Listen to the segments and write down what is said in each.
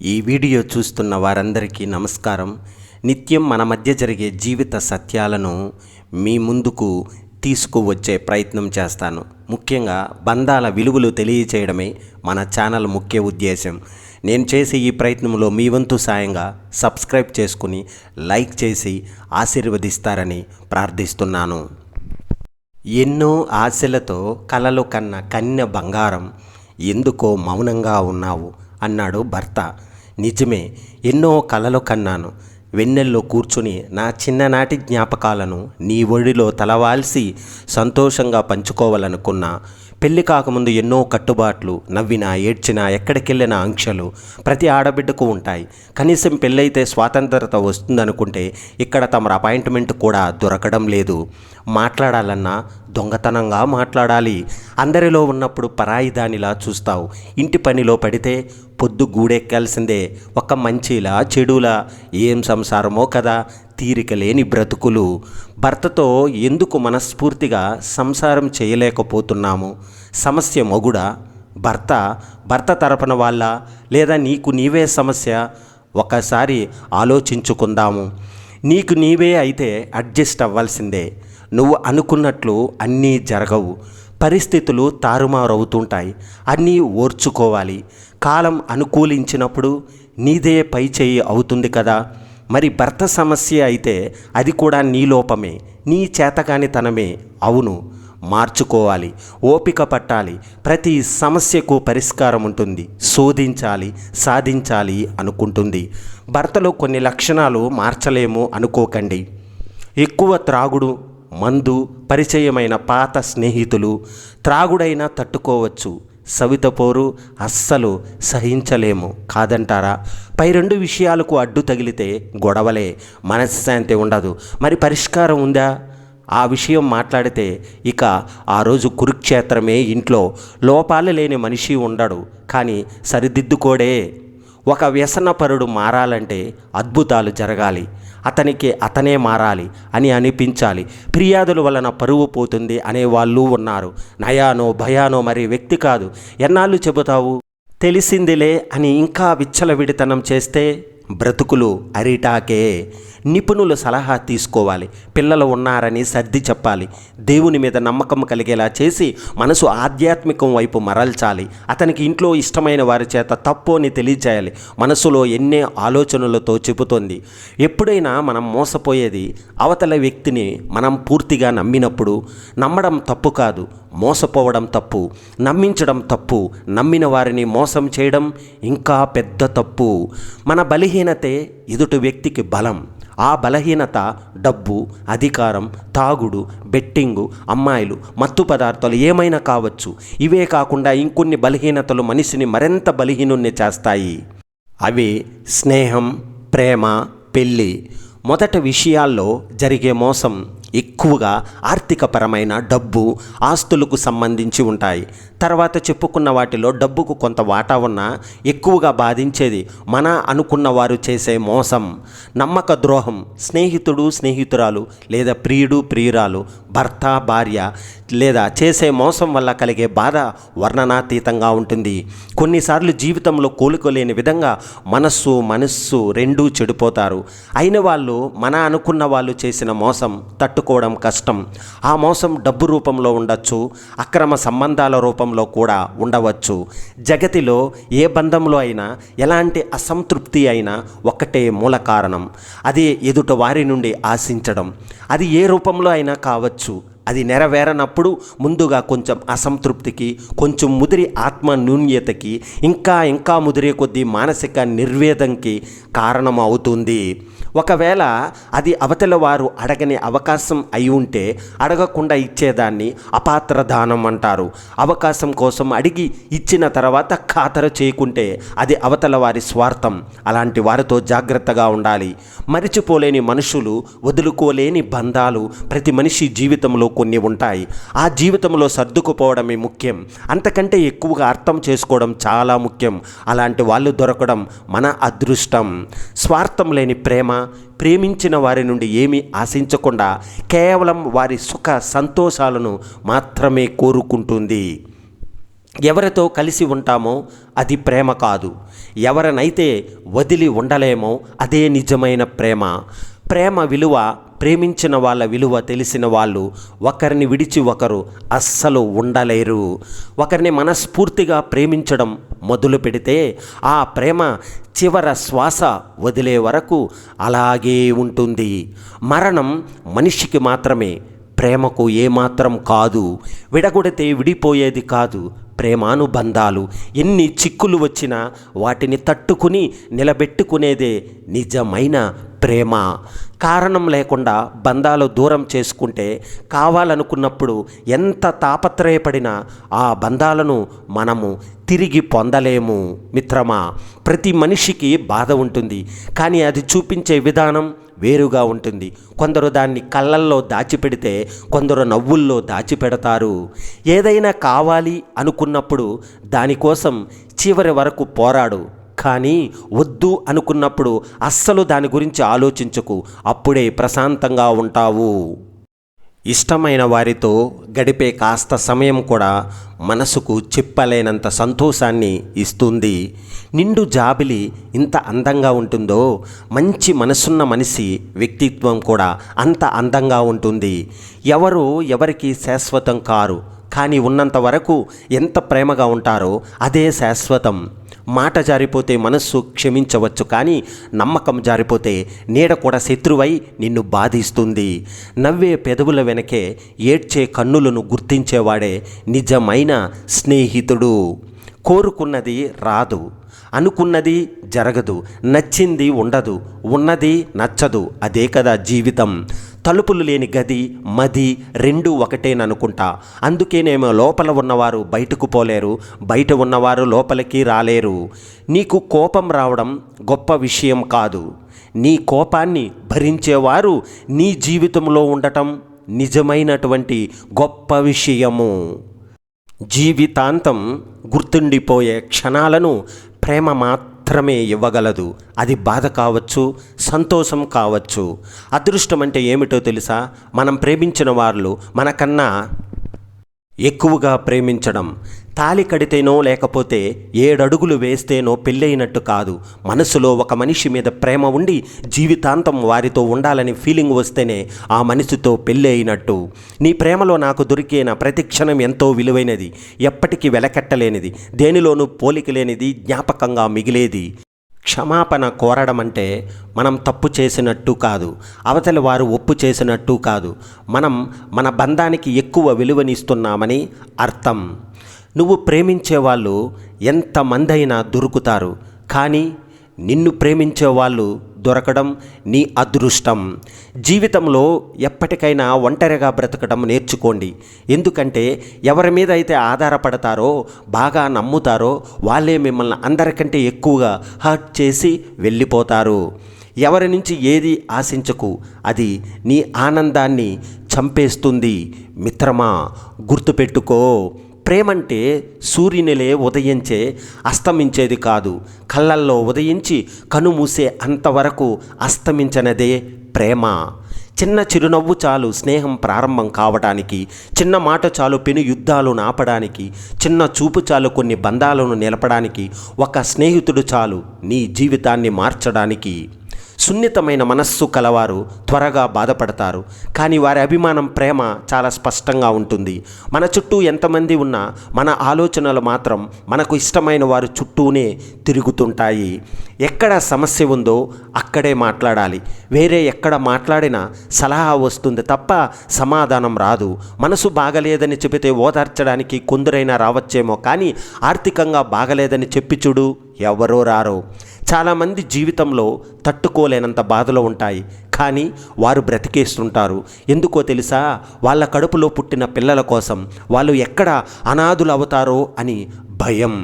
ఈ వీడియో చూస్తున్న వారందరికీ నమస్కారం. నిత్యం మన మధ్య జరిగే జీవిత సత్యాలను మీ ముందుకు తీసుకువచ్చే ప్రయత్నం చేస్తాను. ముఖ్యంగా బంధాల విలువలు తెలియచేయడమే మన ఛానల్ ముఖ్య ఉద్దేశం. నేను చేసే ఈ ప్రయత్నంలో మీ వంతు సాయంగా సబ్స్క్రైబ్ చేసుకుని లైక్ చేసి ఆశీర్వదిస్తారని ప్రార్థిస్తున్నాను. ఎన్నో ఆశలతో కలలు కన్న కన్య బంగారం, ఎందుకో మౌనంగా ఉన్నావు అన్నాడు భర్త. నిజమే, ఎన్నో కలలు కన్నాను. వెన్నెల్లో కూర్చుని నా చిన్ననాటి జ్ఞాపకాలను నీ ఒడిలో తలవాల్సి సంతోషంగా పంచుకోవాలనుకున్నా. పెళ్లి కాకముందు ఎన్నో కట్టుబాట్లు, నవ్వినా ఏడ్చినా ఎక్కడికెళ్ళిన ఆంక్షలు ప్రతి ఆడబిడ్డకు ఉంటాయి. కనీసం పెళ్ళైతే స్వాతంత్రత వస్తుందనుకుంటే ఇక్కడ తమరు అపాయింట్మెంట్ కూడా దొరకడం లేదు. మాట్లాడాలన్నా దొంగతనంగా మాట్లాడాలి. అందరిలో ఉన్నప్పుడు పరాయి దానిలా చూస్తావు. ఇంటి పనిలో పడితే పొద్దు గూడెక్కాల్సిందే. ఒక మంచిలా చెడులా ఏం సంసారమో కదా, తీరిక లేని బ్రతుకులు. భర్తతో ఎందుకు మనస్ఫూర్తిగా సంసారం చేయలేకపోతున్నాము? సమస్య మొగుడా, భర్త తరపున వాళ్ళ, లేదా నీకు నీవే సమస్య? ఒకసారి ఆలోచించుకుందాము. నీకు నీవే అయితే అడ్జస్ట్ అవ్వాల్సిందే. నువ్వు అనుకున్నట్లు అన్నీ జరగవు. పరిస్థితులు తారుమారవుతుంటాయి. అన్నీ ఓర్చుకోవాలి. కాలం అనుకూలించినప్పుడు నీదే పై చేయి అవుతుంది కదా. మరి భర్త సమస్య అయితే అది కూడా నీ లోపమే, నీ చేతకానితనమే. అవును, మార్చుకోవాలి, ఓపిక పట్టాలి. ప్రతి సమస్యకు పరిష్కారం ఉంటుంది. శోధించాలి, సాధించాలి అనుకుంటుంది. భర్తలో కొన్ని లక్షణాలు మార్చలేము అనుకోకండి. ఎక్కువ త్రాగుడు, మందు, పరిచయమైన పాత స్నేహితులు. త్రాగుడైనా తట్టుకోవచ్చు, సవితపోరు అస్సలు సహించలేము కాదంటారా? పై రెండు విషయాలకు అడ్డు తగిలితే గొడవలే, మనశ్శాంతి ఉండదు. మరి పరిష్కారం ఉందా? ఆ విషయం మాట్లాడితే ఇక ఆ రోజు కురుక్షేత్రమే. ఇంట్లో లోపాలు లేని మనిషి ఉండడు, కానీ సరిదిద్దుకోడే. ఒక వ్యసనపరుడు మారాలంటే అద్భుతాలు జరగాలి. అతనికి అతనే మారాలి అని అనిపించాలి. ఫిర్యాదుల వలన పరువు పోతుంది అనేవాళ్ళు ఉన్నారు. నయానో భయానో మరి వ్యక్తి కాదు. ఎన్నాళ్ళు చెబుతావు? తెలిసిందిలే అని ఇంకా విచ్చలవిడితనం చేస్తే బ్రతుకులు అరిటాకే. నిపుణుల సలహా తీసుకోవాలి. పిల్లలు ఉన్నారని సర్ది చెప్పాలి. దేవుని మీద నమ్మకం కలిగేలా చేసి మనసు ఆధ్యాత్మికం వైపు మరల్చాలి. అతనికి ఇంట్లో ఇష్టమైన వారి చేత తప్పు అని తెలియచేయాలి. మనసులో ఎన్నే ఆలోచనలతో చెబుతోంది. ఎప్పుడైనా మనం మోసపోయేది అవతల వ్యక్తిని మనం పూర్తిగా నమ్మినప్పుడు. నమ్మడం తప్పు కాదు, మోసపోవడం తప్పు. నమ్మించడం తప్పు, నమ్మిన వారిని మోసం చేయడం ఇంకా పెద్ద తప్పు. మన బలహీనతే ఎదుటి వ్యక్తికి బలం. ఆ బలహీనత డబ్బు, అధికారం, తాగుడు, బెట్టింగు, అమ్మాయిలు, మత్తు పదార్థాలు ఏమైనా కావచ్చు. ఇవే కాకుండా ఇంకొన్ని బలహీనతలు మనిషిని మరింత బలహీనుణ్ణి చేస్తాయి. అవి స్నేహం, ప్రేమ, పెళ్ళి. మొదటి విషయాల్లో జరిగే మోసం ఎక్కువగా ఆర్థికపరమైన డబ్బు, ఆస్తులకు సంబంధించి ఉంటాయి. తర్వాత చెప్పుకున్న వాటిలో డబ్బుకు కొంత వాటా ఉన్నా ఎక్కువగా బాధించేది మన అనుకున్న వారు చేసే మోసం, నమ్మక ద్రోహం. స్నేహితుడు, స్నేహితురాలు లేదా ప్రియుడు, ప్రియురాలు, భర్త, భార్య లేదా చేసే మోసం వల్ల కలిగే బాధ వర్ణనాతీతంగా ఉంటుంది. కొన్నిసార్లు జీవితంలో కోలుకోలేని విధంగా మనస్సు రెండూ చెడిపోతారు. అయిన వాళ్ళు మన అనుకున్న వాళ్ళు చేసిన మోసం తట్టుకోవడం కష్టం. ఆ మోసం డబ్బు రూపంలో ఉండొచ్చు, అక్రమ సంబంధాల రూపంలో కూడా ఉండవచ్చు. జగతిలో ఏ బంధంలో అయినా ఎలాంటి అసంతృప్తి అయినా ఒక్కటే మూల కారణం. అది ఎదుట వారి నుండి ఆశించడం. అది ఏ రూపంలో అయినా కావచ్చు. అది నెరవేరనప్పుడు ముందుగా కొంచెం అసంతృప్తికి, కొంచెం ముదిరి ఆత్మ న్యూన్యతకి, ఇంకా ముదిరే కొద్దీ మానసిక నిర్వేదంకి కారణం అవుతుంది. ఒకవేళ అది అవతల వారు అడగని అవకాశం అయి ఉంటే అడగకుండా ఇచ్చేదాన్ని అపాత్ర దానం అంటారు. అవకాశం కోసం అడిగి ఇచ్చిన తర్వాత ఖాతరు చేయకుంటే అది అవతల వారి స్వార్థం. అలాంటి వారితో జాగ్రత్తగా ఉండాలి. మరిచిపోలేని మనుషులు, వదులుకోలేని బంధాలు ప్రతి మనిషి జీవితంలో కొన్ని ఉంటాయి. ఆ జీవితంలో సర్దుకుపోవడమే ముఖ్యం. అంతకంటే ఎక్కువగా అర్థం చేసుకోవడం చాలా ముఖ్యం. అలాంటి వాళ్ళు దొరకడం మన అదృష్టం. స్వార్థం లేని ప్రేమ, ప్రేమించిన వారి నుండి ఏమీ ఆశించకుండా కేవలం వారి సుఖ సంతోషాలను మాత్రమే కోరుకుంటుంది. ఎవరితో కలిసి ఉంటామో అది ప్రేమ కాదు. ఎవరినైతే వదిలి ఉండలేమో అదే నిజమైన ప్రేమ. ప్రేమ విలువ, ప్రేమించిన వాళ్ళ విలువ తెలిసిన వాళ్ళు ఒకరిని విడిచి ఒకరు అస్సలు ఉండలేరు. ఒకరిని మనస్ఫూర్తిగా ప్రేమించడం మొదలు పెడితే ఆ ప్రేమ చివర శ్వాస వదిలే వరకు అలాగే ఉంటుంది. మరణం మనిషికి మాత్రమే, ప్రేమకు ఏమాత్రం కాదు. విడగొడితే విడిపోయేది కాదు. ప్రేమానుబంధాలు ఎన్ని చిక్కులు వచ్చినా వాటిని తట్టుకుని నిలబెట్టుకునేదే నిజమైన ప్రేమ. కారణం లేకుండా బంధాలు దూరం చేసుకుంటే కావాలనుకున్నప్పుడు ఎంత తాపత్రయపడినా ఆ బంధాలను మనము తిరిగి పొందలేము. మిత్రమా, ప్రతి మనిషికి బాధ ఉంటుంది, కానీ అది చూపించే విధానం వేరుగా ఉంటుంది. కొందరు దాన్ని కళ్ళల్లో దాచిపెడితే కొందరు నవ్వుల్లో దాచిపెడతారు. ఏదైనా కావాలి అనుకున్నప్పుడు దానికోసం చివరి వరకు పోరాడు, కానీ వద్దు అనుకున్నప్పుడు అస్సలు దాని గురించి ఆలోచించకు. అప్పుడే ప్రశాంతంగా ఉంటావు. ఇష్టమైన వారితో గడిపే కాస్త సమయం కూడా మనసుకు చెప్పలేనంత సంతోషాన్ని ఇస్తుంది. నిండు జాబిలి ఇంత అందంగా ఉంటుందో మంచి మనసున్న మనిషి వ్యక్తిత్వం కూడా అంత అందంగా ఉంటుంది. ఎవరు ఎవరికి శాశ్వతం కారు, కానీ ఉన్నంత వరకు ఎంత ప్రేమగా ఉంటారో అదే శాశ్వతం. మాట జారిపోతే మనస్సు క్షమించవచ్చు, కానీ నమ్మకం జారిపోతే నీడ కూడా శత్రువై నిన్ను బాధిస్తుంది. నవ్వే పెదవుల వెనకే ఏడ్చే కన్నులను గుర్తించేవాడే నిజమైన స్నేహితుడు. కోరుకున్నది రాదు, అనుకున్నది జరగదు, నచ్చింది ఉండదు, ఉన్నది నచ్చదు. అదే కదా జీవితం. తలుపులు లేని గది మది రెండూ ఒకటేననుకుంటా. అందుకేనేమో లోపల ఉన్నవారు బయటకు పోలేరు, బయట ఉన్నవారు లోపలికి రాలేరు. నీకు కోపం రావడం గొప్ప విషయం కాదు, నీ కోపాన్ని భరించేవారు నీ జీవితంలో ఉండటం నిజమైనటువంటి గొప్ప విషయము. జీవితాంతం గుర్తుండిపోయే క్షణాలను ప్రేమ మాత్రమే ఇవ్వగలదు. అది బాధ కావచ్చు, సంతోషం కావచ్చు. అదృష్టం అంటే ఏమిటో తెలుసా? మనం ప్రేమించిన వాళ్ళు మనకన్నా ఎక్కువగా ప్రేమించడం. తాళి కడితేనో లేకపోతే 7 అడుగులు వేస్తేనో పెళ్ళైనట్టు కాదు. మనసులో ఒక మనిషి మీద ప్రేమ ఉండి జీవితాంతం వారితో ఉండాలని ఫీలింగ్ వస్తేనే ఆ మనిషితో పెళ్ళి అయినట్టు. నీ ప్రేమలో నాకు దొరికిన ప్రతి క్షణం ఎంతో విలువైనది, ఎప్పటికీ వెలకట్టలేనిది, దేనిలోనూ పోలిక లేనిది, జ్ఞాపకంగా మిగిలేది. క్షమాపణ కోరడం అంటే మనం తప్పు చేసినట్టు కాదు, అవతలి వారు ఒప్పు చేసినట్టు కాదు. మనం మన బంధానికి ఎక్కువ విలువనిస్తున్నామని అర్థం. నువ్వు ప్రేమించే వాళ్ళు ఎంతమందైనా దొరుకుతారు, కానీ నిన్ను ప్రేమించే వాళ్ళు దొరకడం నీ అదృష్టం. జీవితంలో ఎప్పటికైనా ఒంటరిగా బ్రతకడం నేర్చుకోండి. ఎందుకంటే ఎవరి మీద అయితే ఆధారపడతారో, బాగా నమ్ముతారో వాళ్ళే మిమ్మల్ని అందరికంటే ఎక్కువగా హర్ట్ చేసి వెళ్ళిపోతారు. ఎవరి నుంచి ఏది ఆశించకు, అది నీ ఆనందాన్ని చంపేస్తుంది. మిత్రమా, గుర్తుపెట్టుకో, ప్రేమంటే సూర్యునిలే ఉదయించే అస్తమించేది కాదు. కళ్ళల్లో ఉదయించి కనుమూసే అంతవరకు అస్తమించనదే ప్రేమ. చిన్న చిరునవ్వు చాలు స్నేహం ప్రారంభం కావడానికి, చిన్న మాట చాలు పెను యుద్ధాలు నాపడానికి, చిన్న చూపు చాలు కొన్ని బంధాలను నిలపడానికి, ఒక స్నేహితుడు చాలు నీ జీవితాన్ని మార్చడానికి. సున్నితమైన మనస్సు కలవారు త్వరగా బాధపడతారు, కానీ వారి అభిమానం, ప్రేమ చాలా స్పష్టంగా ఉంటుంది. మన చుట్టూ ఎంతమంది ఉన్నా మన ఆలోచనలు మాత్రం మనకు ఇష్టమైన వారు చుట్టూనే తిరుగుతుంటాయి. ఎక్కడ సమస్య ఉందో అక్కడే మాట్లాడాలి. వేరే ఎక్కడ మాట్లాడినా సలహా వస్తుంది తప్ప సమాధానం రాదు. మనసు బాగలేదని చెబితే ఓదార్చడానికి కొందరైనా రావచ్చేమో, కానీ ఆర్థికంగా బాగలేదని చెప్పి చూడు, ఎవరో రారో. చాలామంది జీవితంలో తట్టుకోలేనంత బాధలో ఉంటాయి, కానీ వారు బ్రతికేస్తుంటారు. ఎందుకో తెలుసా? వాళ్ళ కడుపులో పుట్టిన పిల్లల కోసం. వాళ్ళు ఎక్కడ అనాథులు అవుతారో అని భయం.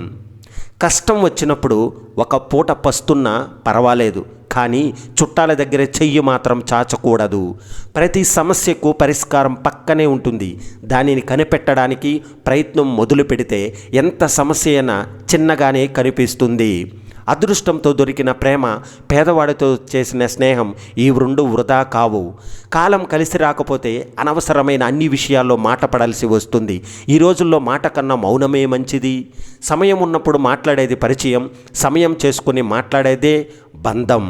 కష్టం వచ్చినప్పుడు ఒక పూట పస్తున్నా పర్వాలేదు, కానీ చుట్టాల దగ్గర చెయ్యి మాత్రం చాచకూడదు. ప్రతి సమస్యకు పరిష్కారం పక్కనే ఉంటుంది. దానిని కనిపెట్టడానికి ప్రయత్నం మొదలు పెడితే ఎంత సమస్య అయినా చిన్నగానే కనిపిస్తుంది. అదృష్టంతో దొరికిన ప్రేమ, పేదవాడితో చేసిన స్నేహం ఈ రెండు వృధా కావు. కాలం కలిసి రాకపోతే అనవసరమైన అన్ని విషయాల్లో మాట పడాల్సి వస్తుంది. ఈ రోజుల్లో మాట కన్నా మౌనమే మంచిది. సమయం ఉన్నప్పుడు మాట్లాడేది పరిచయం, సమయం చేసుకుని మాట్లాడేదే బంధం.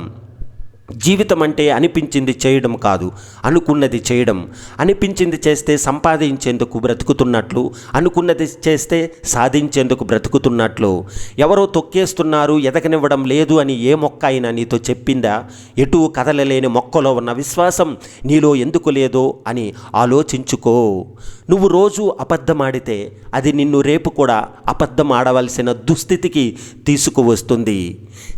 జీవితం అంటే అనిపించింది చేయడం కాదు, అనుకున్నది చేయడం. అనిపించింది చేస్తే సంపాదించేందుకు బ్రతుకుతున్నట్లు, అనుకున్నది చేస్తే సాధించేందుకు బ్రతుకుతున్నట్లు. ఎవరో తొక్కేస్తున్నారు, ఎదగనివ్వడం లేదు అని ఏ మొక్క అయినా నీతో చెప్పిందా? ఎటూ కదలలేని మొక్కలో ఉన్న విశ్వాసం నీలో ఎందుకు లేదో అని ఆలోచించుకో. నువ్వు రోజు అబద్ధమాడితే అది నిన్ను రేపు కూడా అబద్ధం ఆడవలసిన దుస్థితికి తీసుకువస్తుంది.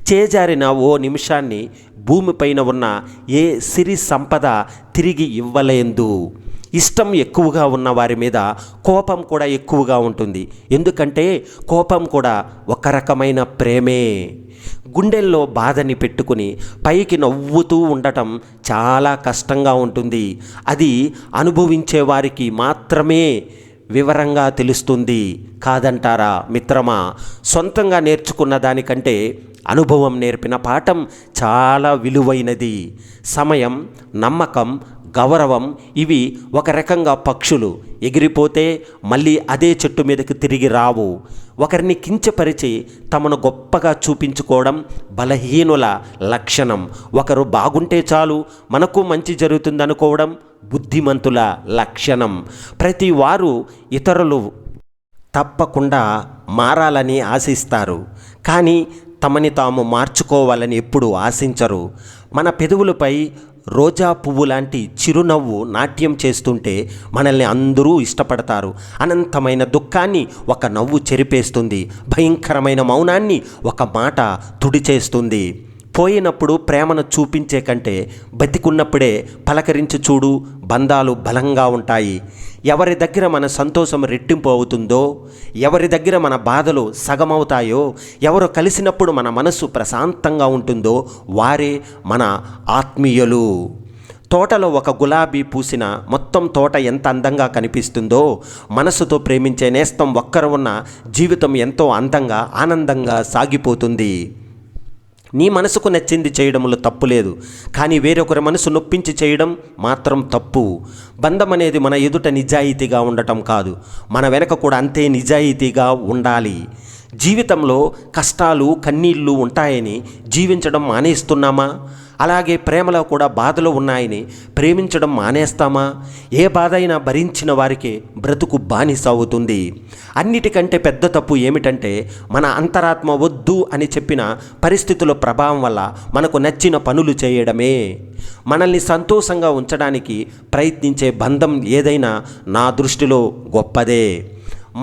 చేజారిన ఓ నిమిషాన్ని భూమిపైన ఉన్న ఏ సిరి సంపద తిరిగి ఇవ్వలేదు. ఇష్టం ఎక్కువగా ఉన్న వారి మీద కోపం కూడా ఎక్కువగా ఉంటుంది. ఎందుకంటే కోపం కూడా ఒక రకమైన ప్రేమే. గుండెల్లో బాధని పెట్టుకుని పైకి నవ్వుతూ ఉండటం చాలా కష్టంగా ఉంటుంది. అది అనుభవించే వారికి మాత్రమే వివరంగా తెలుస్తుంది. కాదంటారా మిత్రమా? సొంతంగా నేర్చుకున్న దానికంటే అనుభవం నేర్పిన పాఠం చాలా విలువైనది. సమయం, నమ్మకం, గౌరవం ఇవి ఒక రకంగా పక్షులు. ఎగిరిపోతే మళ్ళీ అదే చెట్టు మీదకి తిరిగి రావు. ఒకరిని కించపరిచి తమను గొప్పగా చూపించుకోవడం బలహీనుల లక్షణం. ఒకరు బాగుంటే చాలు మనకు మంచి జరుగుతుందనుకోవడం బుద్ధిమంతుల లక్షణం. ప్రతి వారు ఇతరులు తప్పకుండా మారాలని ఆశిస్తారు, కానీ తమని తాము మార్చుకోవాలని ఎప్పుడూ ఆశించరు. మన పెదవులపై రోజా పువ్వు లాంటి చిరునవ్వు నాట్యం చేస్తుంటే మనల్ని అందరూ ఇష్టపడతారు. అనంతమైన దుఃఖాన్ని ఒక నవ్వు చెరిపేస్తుంది. భయంకరమైన మౌనాన్ని ఒక మాట తుడిచేస్తుంది. పోయినప్పుడు ప్రేమను చూపించే కంటే బతికున్నప్పుడే పలకరించి చూడు, బంధాలు బలంగా ఉంటాయి. ఎవరి దగ్గర మన సంతోషం రెట్టింపు అవుతుందో, ఎవరి దగ్గర మన బాధలు సగమవుతాయో, ఎవరు కలిసినప్పుడు మన మనసు ప్రశాంతంగా ఉంటుందో వారే మన ఆత్మీయులు. తోటలో ఒక గులాబీ పూసిన మొత్తం తోట ఎంత అందంగా కనిపిస్తుందో, మనసుతో ప్రేమించే నేస్తం ఒక్కరు ఉన్న జీవితం ఎంతో అందంగా ఆనందంగా సాగిపోతుంది. నీ మనసుకు నచ్చింది చేయడంలో తప్పు లేదు, కానీ వేరొకరి మనసు నొప్పించి చేయడం మాత్రం తప్పు. బంధం అనేది మన ఎదుట నిజాయితీగా ఉండటం కాదు, మన వెనక కూడా అంతే నిజాయితీగా ఉండాలి. జీవితంలో కష్టాలు, కన్నీళ్ళు ఉంటాయని జీవించడం మానేస్తున్నామా? అలాగే ప్రేమలో కూడా బాధలు ఉన్నాయని ప్రేమించడం మానేస్తామా? ఏ బాధ అయినా భరించిన వారికి బ్రతుకు బానిస అవుతుంది. అన్నిటికంటే పెద్ద తప్పు ఏమిటంటే మన అంతరాత్మ వద్దు అని చెప్పిన పరిస్థితుల ప్రభావం వల్ల మనకు నచ్చిన పనులు చేయడమే. మనల్ని సంతోషంగా ఉంచడానికి ప్రయత్నించే బంధం ఏదైనా నా దృష్టిలో గొప్పదే.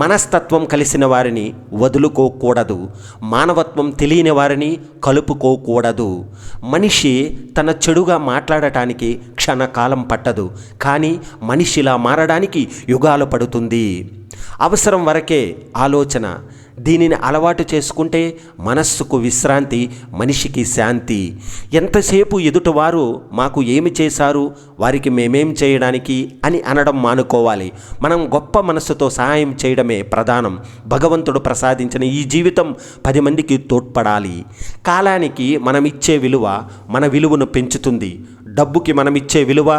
మనస్తత్వం కలిసిన వారిని వదులుకోకూడదు, మానవత్వం తెలియని వారిని కలుపుకోకూడదు. మనిషి తన చెడుగా మాట్లాడటానికి క్షణకాలం పట్టదు, కానీ మనిషిలా మారడానికి యుగాలు పడుతుంది. అవసరం వరకే ఆలోచన. దీనిని అలవాటు చేసుకుంటే మనస్సుకు విశ్రాంతి, మనిషికి శాంతి. ఎంతసేపు ఎదుటివారు మాకు ఏమి చేశారు, వారికి మేమేం చేయడానికి అని అనడం మానుకోవాలి. మనం గొప్ప మనస్సుతో సహాయం చేయడమే ప్రధానం. భగవంతుడు ప్రసాదించిన ఈ జీవితం 10 మందికి తోడ్పడాలి. కాలానికి మనం ఇచ్చే విలువ మన విలువను పెంచుతుంది. డబ్బుకి మనమిచ్చే విలువ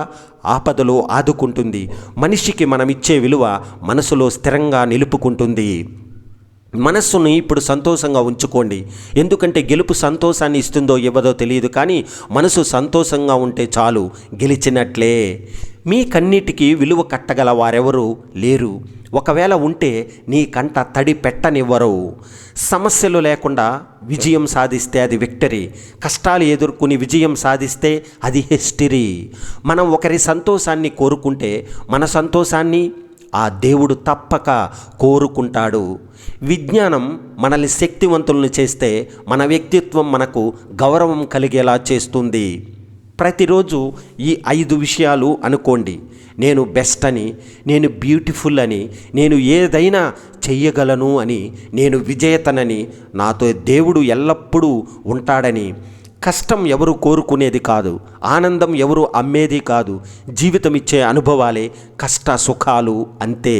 ఆపదలో ఆదుకుంటుంది. మనిషికి మనమిచ్చే విలువ మనసులో స్థిరంగా నిలుపుకుంటుంది. మనస్సుని ఇప్పుడు సంతోషంగా ఉంచుకోండి. ఎందుకంటే గెలుపు సంతోషాన్ని ఇస్తుందో ఇవ్వదో తెలియదు, కానీ మనసు సంతోషంగా ఉంటే చాలు, గెలిచినట్లే. మీ కన్నిటికి విలువ కట్టగల వారెవరూ లేరు. ఒకవేళ ఉంటే నీ కంట తడి పెట్టనివ్వరు. సమస్యలు లేకుండా విజయం సాధిస్తే అది విక్టరీ. కష్టాలు ఎదుర్కొని విజయం సాధిస్తే అది హిస్టరీ. మనం ఒకరి సంతోషాన్ని కోరుకుంటే మన సంతోషాన్ని ఆ దేవుడు తప్పక కోరుకుంటాడు. విజ్ఞానం మనల్ని శక్తివంతులను చేస్తే మన వ్యక్తిత్వం మనకు గౌరవం కలిగేలా చేస్తుంది. ప్రతిరోజు ఈ 5 విషయాలు అనుకోండి. నేను బెస్ట్ అని, నేను బ్యూటిఫుల్ అని, నేను ఏదైనా చెయ్యగలను అని, నేను విజేతనని, నాతో దేవుడు ఎల్లప్పుడూ ఉంటాడని. కష్టం ఎవరు కోరుకునేది కాదు, ఆనందం ఎవరు అమ్మేది కాదు. జీవితం ఇచ్చే అనుభవాలే కష్ట సుఖాలు, అంతే.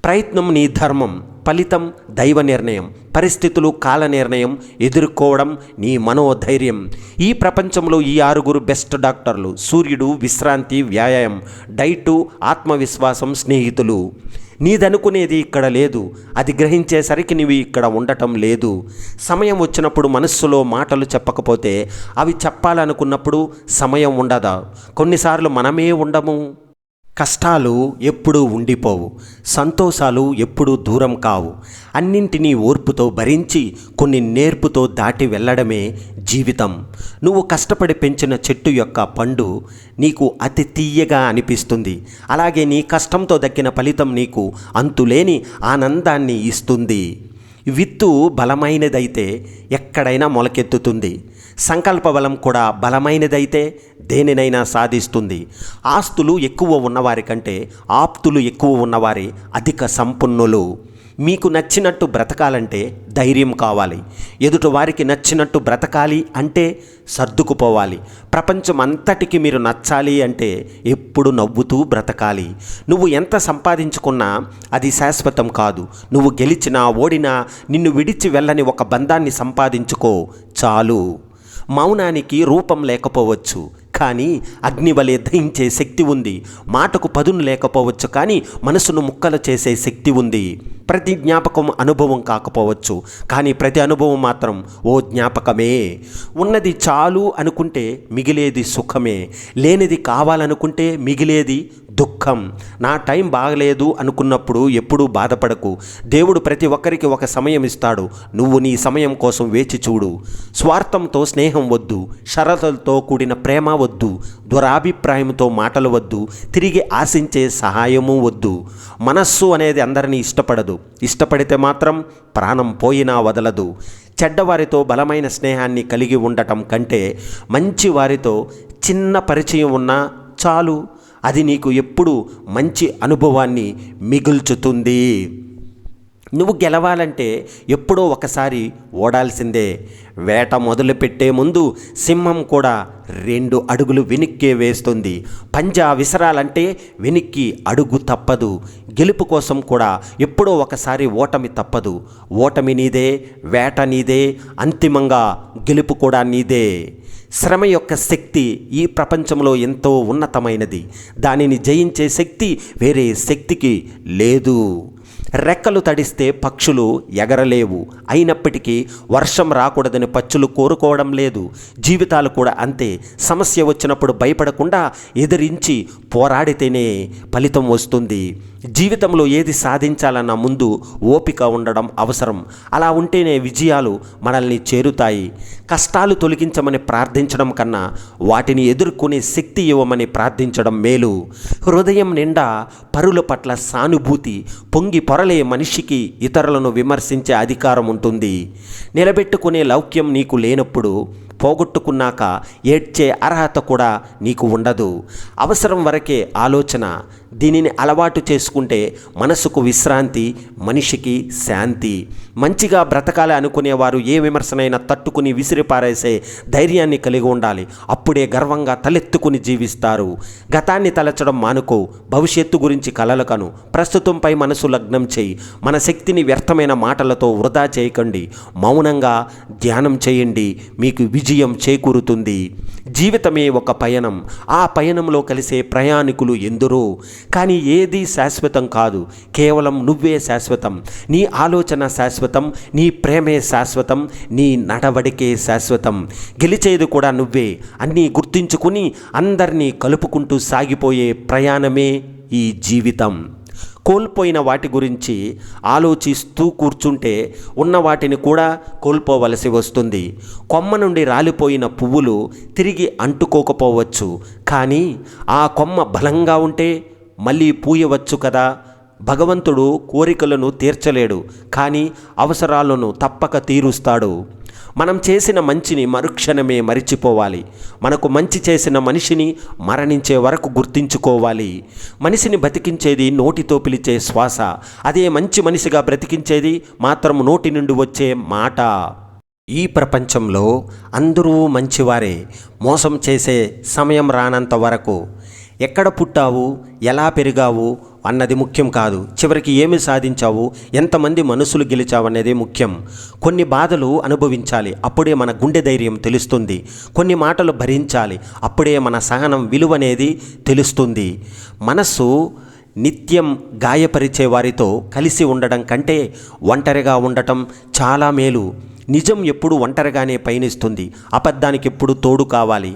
ప్రయత్నం నీ ధర్మం, ఫలితం దైవ నిర్ణయం, పరిస్థితులు కాల నిర్ణయం, ఎదుర్కోవడం నీ మనోధైర్యం. ఈ ప్రపంచంలో ఈ 6 బెస్ట్ డాక్టర్లు: సూర్యుడు, విశ్రాంతి, వ్యాయామం, డైటు, ఆత్మవిశ్వాసం, స్నేహితులు. నీదనుకునేది ఇక్కడ లేదు. అది గ్రహించేసరికి నీవు ఇక్కడ ఉండటం లేదు. సమయం వచ్చినప్పుడు మనస్సులో మాటలు చెప్పకపోతే అవి చెప్పాలనుకున్నప్పుడు సమయం ఉండదా? కొన్నిసార్లు మనమే ఉండము. కష్టాలు ఎప్పుడూ ఉండిపోవు, సంతోషాలు ఎప్పుడూ దూరం కావు. అన్నింటినీ ఓర్పుతో భరించి కొన్ని నేర్పుతో దాటి వెళ్ళడమే జీవితం. నువ్వు కష్టపడి పెంచిన చెట్టు యొక్క పండు నీకు అతి తీయగా అనిపిస్తుంది. అలాగే నీ కష్టంతో దక్కిన ఫలితం నీకు అంతులేని ఆనందాన్ని ఇస్తుంది. విత్తు బలమైనదైతే ఎక్కడైనా మొలకెత్తుతుంది. సంకల్ప బలం కూడా బలమైనదైతే దేనినైనా సాధిస్తుంది. ఆస్తులు ఎక్కువ ఉన్నవారి కంటే ఆప్తులు ఎక్కువ ఉన్నవారే అధిక సంపన్నులు. మీకు నచ్చినట్టు బ్రతకాలంటే ధైర్యం కావాలి. ఎదుటి వారికి నచ్చినట్టు బ్రతకాలి అంటే సర్దుకుపోవాలి. ప్రపంచం అంతటికి మీరు నచ్చాలి అంటే ఎప్పుడు నవ్వుతూ బ్రతకాలి. నువ్వు ఎంత సంపాదించుకున్నా అది శాశ్వతం కాదు. నువ్వు గెలిచినా ఓడినా నిన్ను విడిచి వెళ్ళని ఒక బంధాన్ని సంపాదించుకో చాలు. మౌనానికి రూపం లేకపోవచ్చు, కానీ అగ్నివలే దహించే శక్తి ఉంది. మాటకు పదును లేకపోవచ్చు, కానీ మనసును ముక్కలు చేసే శక్తి ఉంది. ప్రతి జ్ఞాపకం అనుభవం కాకపోవచ్చు, కానీ ప్రతి అనుభవం మాత్రం ఓ జ్ఞాపకమే. ఉన్నది చాలు అనుకుంటే మిగిలేది సుఖమే. లేనిది కావాలనుకుంటే మిగిలేది దుఃఖం. నా టైం బాగలేదు అనుకున్నప్పుడు ఎప్పుడూ బాధపడకు. దేవుడు ప్రతి ఒక్కరికి ఒక సమయం ఇస్తాడు. నువ్వు నీ సమయం కోసం వేచి చూడు. స్వార్థంతో స్నేహం వద్దు, షరతులతో కూడిన ప్రేమ వద్దు, దురాభిప్రాయంతో మాటలు వద్దు, తిరిగి ఆశించే సహాయము వద్దు. మనస్సు అనేది అందరినీ ఇష్టపడదు. ఇష్టపడితే మాత్రం ప్రాణం పోయినా వదలదు. చెడ్డవారితో బలమైన స్నేహాన్ని కలిగి ఉండటం కంటే మంచి వారితో చిన్న పరిచయం ఉన్నా చాలు. అది నీకు ఎప్పుడు మంచి అనుభవాన్ని మిగుల్చుతుంది. నువ్వు గెలవాలంటే ఎప్పుడో ఒకసారి ఓడాల్సిందే. వేట మొదలుపెట్టే ముందు సింహం కూడా 2 అడుగులు వెనక్కే వేస్తుంది. పంజా విసరాలంటే వెనక్కి అడుగు తప్పదు. గెలుపు కోసం కూడా ఎప్పుడో ఒకసారి ఓటమి తప్పదు. ఓటమి నీదే, వేట నీదే, అంతిమంగా గెలుపు కూడా నీదే. శ్రమ యొక్క శక్తి ఈ ప్రపంచంలో ఎంతో ఉన్నతమైనది. దానిని జయించే శక్తి వేరే శక్తికి లేదు. రెక్కలు తడిస్తే పక్షులు ఎగరలేవు. అయినప్పటికీ వర్షం రాకూడదని పక్షులు కోరుకోవడం లేదు. జీవితాలు కూడా అంతే. సమస్య వచ్చినప్పుడు భయపడకుండా ఎదిరించి పోరాడితేనే ఫలితం వస్తుంది. జీవితంలో ఏది సాధించాలన్న ముందు ఓపిక ఉండడం అవసరం. అలా ఉంటేనే విజయాలు మనల్ని చేరుతాయి. కష్టాలు తొలగించమని ప్రార్థించడం కన్నా వాటిని ఎదుర్కొనే శక్తి ఇవ్వమని ప్రార్థించడం మేలు. హృదయం నిండా పరుల పట్ల సానుభూతి పొంగి పొరలే మనిషికి ఇతరులను విమర్శించే అధికారం ఉంటుంది. నిలబెట్టుకునే లౌక్యం నీకు లేనప్పుడు పోగొట్టుకున్నాక ఏడ్చే అర్హత కూడా నీకు ఉండదు. అవసరం వరకే ఆలోచన. దీనిని అలవాటు చేసుకుంటే మనసుకు విశ్రాంతి, మనిషికి శాంతి. మంచిగా బ్రతకాలి అనుకునేవారు ఏ విమర్శనైనా తట్టుకుని విసిరిపారేసే ధైర్యాన్ని కలిగి ఉండాలి. అప్పుడే గర్వంగా తలెత్తుకుని జీవిస్తారు. గతాన్ని తలచడం మానుకో. భవిష్యత్తు గురించి కలలు కను. ప్రస్తుతంపై మనసు లగ్నం చేయి. మన శక్తిని వ్యర్థమైన మాటలతో వృధా చేయకండి. మౌనంగా ధ్యానం చేయండి. మీకు విజయం చేకూరుతుంది. జీవితమే ఒక పయనం. ఆ పయనంలో కలిసే ప్రయాణికులు ఎందరో. కానీ ఏదీ శాశ్వతం కాదు. కేవలం నువ్వే శాశ్వతం. నీ ఆలోచన శాశ్వతం, నీ ప్రేమే శాశ్వతం, నీ నడవడికే శాశ్వతం. గెలిచేది కూడా నువ్వే. అన్నీ గుర్తించుకుని అందరినీ కలుపుకుంటూ సాగిపోయే ప్రయాణమే ఈ జీవితం. కోల్పోయిన వాటి గురించి ఆలోచిస్తూ కూర్చుంటే ఉన్న వాటిని కూడా కోల్పోవలసి వస్తుంది. కొమ్మ నుండి రాలిపోయిన పువ్వులు తిరిగి అంటుకోకపోవచ్చు, కానీ ఆ కొమ్మ బలంగా ఉంటే మళ్ళీ పూయవచ్చు కదా. భగవంతుడు కోరికలను తీర్చలేడు, కానీ అవసరాలను తప్పక తీరుస్తాడు. మనం చేసిన మంచిని మరుక్షణమే మరిచిపోవాలి. మనకు మంచి చేసిన మనిషిని మరణించే వరకు గుర్తించుకోవాలి. మనిషిని బతికించేది నోటితో పిలిచే శ్వాస. అదే మంచి మనిషిగా బ్రతికించేది మాత్రం నోటి నుండి వచ్చే మాట. ఈ ప్రపంచంలో అందరూ మంచివారే. మోసం చేసే సమయం రానంత వరకు. ఎక్కడ పుట్టావు, ఎలా పెరిగావు, అన్నది ముఖ్యం కాదు. చివరికి ఏమి సాధించావు, ఎంతమంది మనసులు గెలిచావు అనేది ముఖ్యం. కొన్ని బాధలు అనుభవించాలి, అప్పుడే మన గుండె ధైర్యం తెలుస్తుంది. కొన్ని మాటలు భరించాలి, అప్పుడే మన సహనం విలువనేది తెలుస్తుంది. మనస్సు నిత్యం గాయపరిచే వారితో కలిసి ఉండడం కంటే ఒంటరిగా ఉండటం చాలా మేలు. నిజం ఎప్పుడు ఒంటరిగానే పయనిస్తుంది, అబద్ధానికి ఎప్పుడు తోడు కావాలి.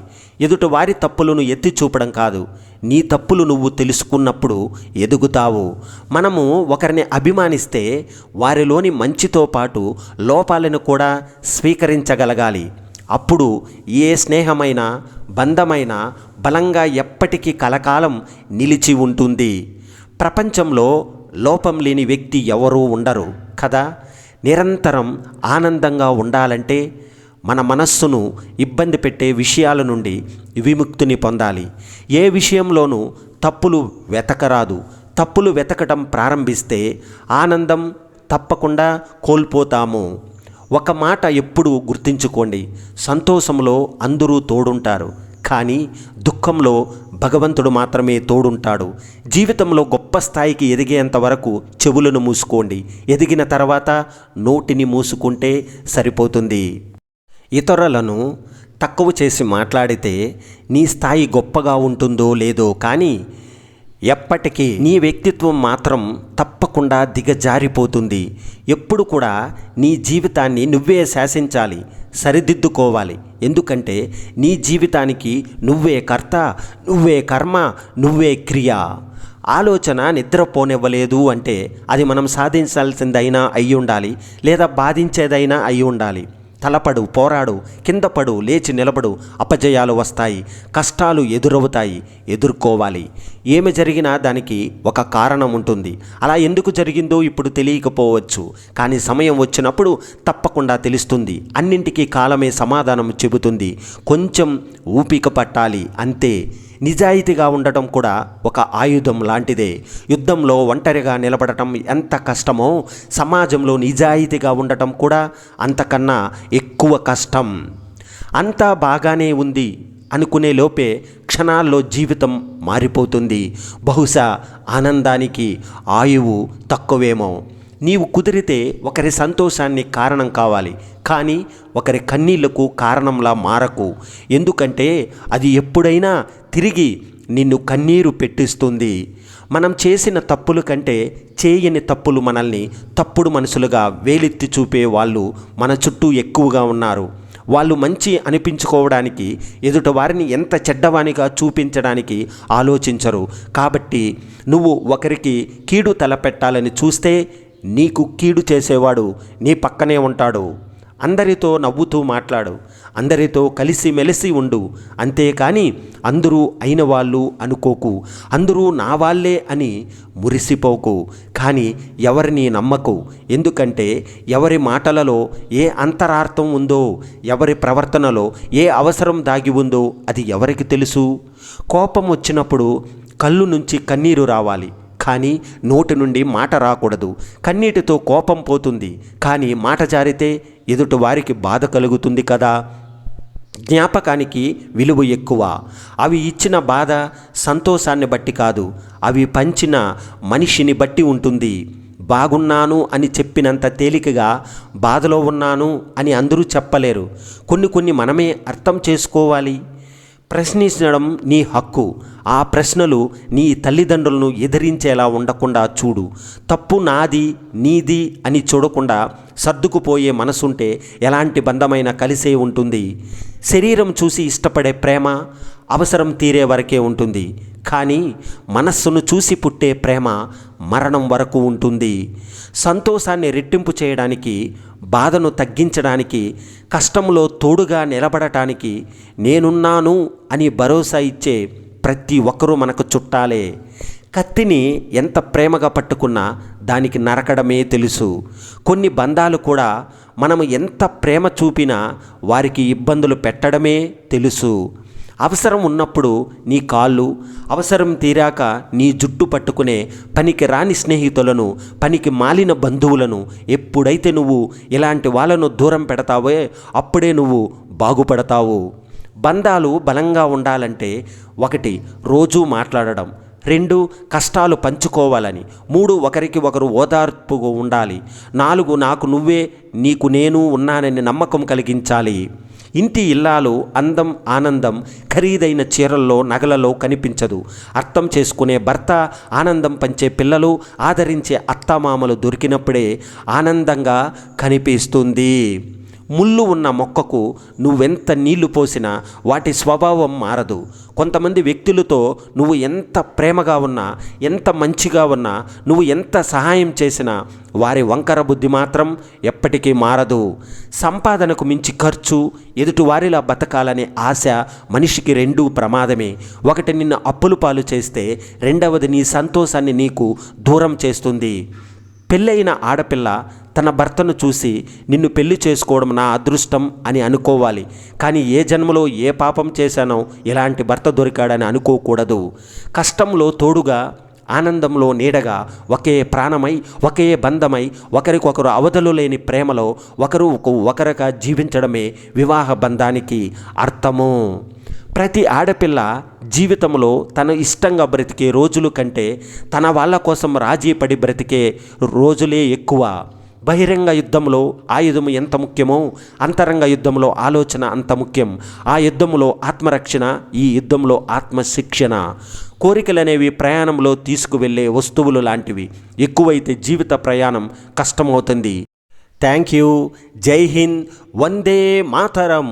ఎదుటి వారి తప్పులను ఎత్తి చూపడం కాదు, నీ తప్పులు నువ్వు తెలుసుకున్నప్పుడు ఎదుగుతావు. మనము ఒకరిని అభిమానిస్తే వారిలోని మంచితో పాటు లోపాలను కూడా స్వీకరించగలగాలి. అప్పుడు ఏ స్నేహమైనా బంధమైనా బలంగా ఎప్పటికీ కలకాలం నిలిచి ఉంటుంది. ప్రపంచంలో లోపం లేని వ్యక్తి ఎవరూ ఉండరు కదా. నిరంతరం ఆనందంగా ఉండాలంటే మన మనస్సును ఇబ్బంది పెట్టే విషయాల నుండి విముక్తిని పొందాలి. ఏ విషయంలోనూ తప్పులు వెతకరాదు. తప్పులు వెతకడం ప్రారంభిస్తే ఆనందం తప్పకుండా కోల్పోతాము. ఒక మాట ఎప్పుడు గుర్తుంచుకోండి, సంతోషంలో అందరూ తోడుంటారు, కానీ దుఃఖంలో భగవంతుడు మాత్రమే తోడుంటాడు. జీవితంలో గొప్ప స్థాయికి ఎదిగేంత వరకు చెవులను మూసుకోండి, ఎదిగిన తర్వాత నోటిని మూసుకుంటే సరిపోతుంది. ఇతరులను తక్కువ చేసి మాట్లాడితే నీ స్థాయి గొప్పగా ఉంటుందో లేదో, కానీ ఎప్పటికీ నీ వ్యక్తిత్వం మాత్రం తప్పకుండా దిగజారిపోతుంది. ఎప్పుడు కూడా నీ జీవితాన్ని నువ్వే శాసించాలి, సరిదిద్దుకోవాలి. ఎందుకంటే నీ జీవితానికి నువ్వే కర్త, నువ్వే కర్మ, నువ్వే క్రియ. ఆలోచన నిద్రపోనివ్వలేదు అంటే అది మనం సాధించాల్సిందైనా అయి ఉండాలి, లేదా బాధించేదైనా అయి ఉండాలి. తలపడు, పోరాడు, కింద పడు, లేచి నిలబడు, అపజయాలు వస్తాయి, కష్టాలు ఎదురవుతాయి, ఎదుర్కోవాలి. ఏమి జరిగినా దానికి ఒక కారణం ఉంటుంది. అలా ఎందుకు జరిగిందో ఇప్పుడు తెలియకపోవచ్చు, కానీ సమయం వచ్చినప్పుడు తప్పకుండా తెలుస్తుంది. అన్నింటికీ కాలమే సమాధానం చెబుతుంది. కొంచెం ఊపిక పట్టాలి అంతే. నిజాయితీగా ఉండటం కూడా ఒక ఆయుధం లాంటిదే. యుద్ధంలో ఒంటరిగా నిలబడటం ఎంత కష్టమో, సమాజంలో నిజాయితీగా ఉండటం కూడా అంతకన్నా ఎక్కువ కష్టం. అంతా బాగానే ఉంది అనుకునే లోపే క్షణాల్లో జీవితం మారిపోతుంది. బహుశా ఆనందానికి ఆయువు తక్కువేమో. నీవు కుదిరితే ఒకరి సంతోషాన్ని కారణం కావాలి, కానీ ఒకరి కన్నీళ్లకు కారణంలా మారకు. ఎందుకంటే అది ఎప్పుడైనా తిరిగి నిన్ను కన్నీరు పెట్టిస్తుంది. మనం చేసిన తప్పుల కంటే చేయని తప్పులు మనల్ని తప్పుడు మనుషులుగా వేలెత్తి చూపే వాళ్ళు మన చుట్టూ ఎక్కువగా ఉన్నారు. వాళ్ళు మంచి అనిపించుకోవడానికి, ఎదుటి వారిని ఎంత చెడ్డవానిగా చూపించడానికి ఆలోచించరు. కాబట్టి నువ్వు ఒకరికి కీడు తలపెట్టాలని చూస్తే నీకు కీడు చేసేవాడు నీ పక్కనే ఉంటాడు. అందరితో నవ్వుతూ మాట్లాడు, అందరితో కలిసి మెలిసి ఉండు. అంతేకాని అందరూ అయిన వాళ్ళు అనుకోకు, అందరూ నా వాళ్ళే అని మురిసిపోకు. కానీ ఎవరిని నమ్మకు. ఎందుకంటే ఎవరి మాటలలో ఏ అంతరార్థం ఉందో, ఎవరి ప్రవర్తనలో ఏ అవసరం దాగి ఉందో అది ఎవరికి తెలుసు. కోపం వచ్చినప్పుడు కళ్ళు నుంచి కన్నీరు రావాలి, కానీ నోటి నుండి మాట రాకూడదు. కన్నీటితో కోపం పోతుంది, కానీ మాట జారితే ఎదుటి వారికి బాధ కలుగుతుంది కదా. జ్ఞాపకానికి విలువ ఎక్కువ. అవి ఇచ్చిన బాధ సంతోషాన్ని బట్టి కాదు, అవి పంచిన మనిషిని బట్టి ఉంటుంది. బాగున్నాను అని చెప్పినంత తేలికగా బాధలో ఉన్నాను అని అందరూ చెప్పలేరు. కొన్ని మనమే అర్థం చేసుకోవాలి. ప్రశ్నించడం నీ హక్కు. ఆ ప్రశ్నలు నీ తల్లిదండ్రులను ఎదిరించేలా ఉండకుండా చూడు. తప్పు నాది నీది అని చూడకుండా సర్దుకుపోయే మనసుంటే ఎలాంటి బంధమైనా కలిసే ఉంటుంది. శరీరం చూసి ఇష్టపడే ప్రేమ అవసరం తీరే వరకే ఉంటుంది, కానీ మనస్సును చూసి పుట్టే ప్రేమ మరణం వరకు ఉంటుంది. సంతోషాన్ని రెట్టింపు చేయడానికి, బాధను తగ్గించడానికి, కష్టంలో తోడుగా నిలబడటానికి, నేనున్నాను అని భరోసా ఇచ్చే ప్రతి ఒక్కరూ మనకు చుట్టాలే. కత్తిని ఎంత ప్రేమగా పట్టుకున్నా దానికి నరకడమే తెలుసు. కొన్ని బంధాలు కూడా మనము ఎంత ప్రేమ చూపినా వారికి ఇబ్బందులు పెట్టడమే తెలుసు. అవసరం ఉన్నప్పుడు నీ కాళ్ళు, అవసరం తీరాక నీ జుట్టు పట్టుకునే పనికి రాని స్నేహితులను, పనికి మాలిన బంధువులను ఎప్పుడైతే నువ్వు ఇలాంటి వాళ్ళను దూరం పెడతావో అప్పుడే నువ్వు బాగుపడతావు. బంధాలు బలంగా ఉండాలంటే 1 రోజూ మాట్లాడడం, 2 కష్టాలు పంచుకోవాలని, 3 ఒకరికి ఒకరు ఓదార్పుగా ఉండాలి, 4 నాకు నువ్వే నీకు నేను ఉన్నానని నమ్మకం కలిగించాలి. ఇంటి ఇల్లాలు అందం ఆనందం ఖరీదైన చీరల్లో నగలలో కనిపించదు. అర్థం చేసుకునే భర్త, ఆనందం పంచే పిల్లలు, ఆదరించే అత్తమామలు దొరికినప్పుడే ఆనందంగా కనిపిస్తుంది. ముళ్ళు ఉన్న మొక్కకు నువ్వెంత నీళ్లు పోసినా వాటి స్వభావం మారదు. కొంతమంది వ్యక్తులతో నువ్వు ఎంత ప్రేమగా ఉన్నా, ఎంత మంచిగా ఉన్నా, నువ్వు ఎంత సహాయం చేసినా వారి వంకర బుద్ధి మాత్రం ఎప్పటికీ మారదు. సంపాదనకు మించి ఖర్చు, ఎదుటివారిలా బతకాలనే ఆశ మనిషికి 2 ప్రమాదమే. ఒకటి నిన్ను అప్పులు పాలు చేస్తే, రెండవది నీ సంతోషాన్ని నీకు దూరం చేస్తుంది. పెళ్ళైన ఆడపిల్ల తన భర్తను చూసి నిన్ను పెళ్లి చేసుకోవడం నా అదృష్టం అని అనుకోవాలి. కానీ ఏ జన్మలో ఏ పాపం చేశానో ఇలాంటి భర్త దొరికాడని అనుకోకూడదు. కష్టంలో తోడుగా, ఆనందంలో నీడగా, ఒకే ప్రాణమై, ఒకే బంధమై, ఒకరికొకరు అవధులు లేని ప్రేమలో ఒకరిగా జీవించడమే వివాహ బంధానికి అర్థము. ప్రతి ఆడపిల్ల జీవితంలో తన ఇష్టంగా బ్రతికే రోజుల కంటే తన వాళ్ళ కోసం రాజీ పడి బ్రతికే రోజులే ఎక్కువ. బహిరంగ యుద్ధంలో ఆయుధం ఎంత ముఖ్యమో అంతరంగ యుద్ధంలో ఆలోచన అంత ముఖ్యం. ఆ యుద్ధంలో ఆత్మరక్షణ, ఈ యుద్ధంలో ఆత్మశిక్షణ. కోరికలనేవి ప్రయాణంలో తీసుకువెళ్ళే వస్తువులు లాంటివి. ఎక్కువైతే జీవిత ప్రయాణం కష్టమవుతుంది. Thank you. జై హింద్. వందే మాతరం.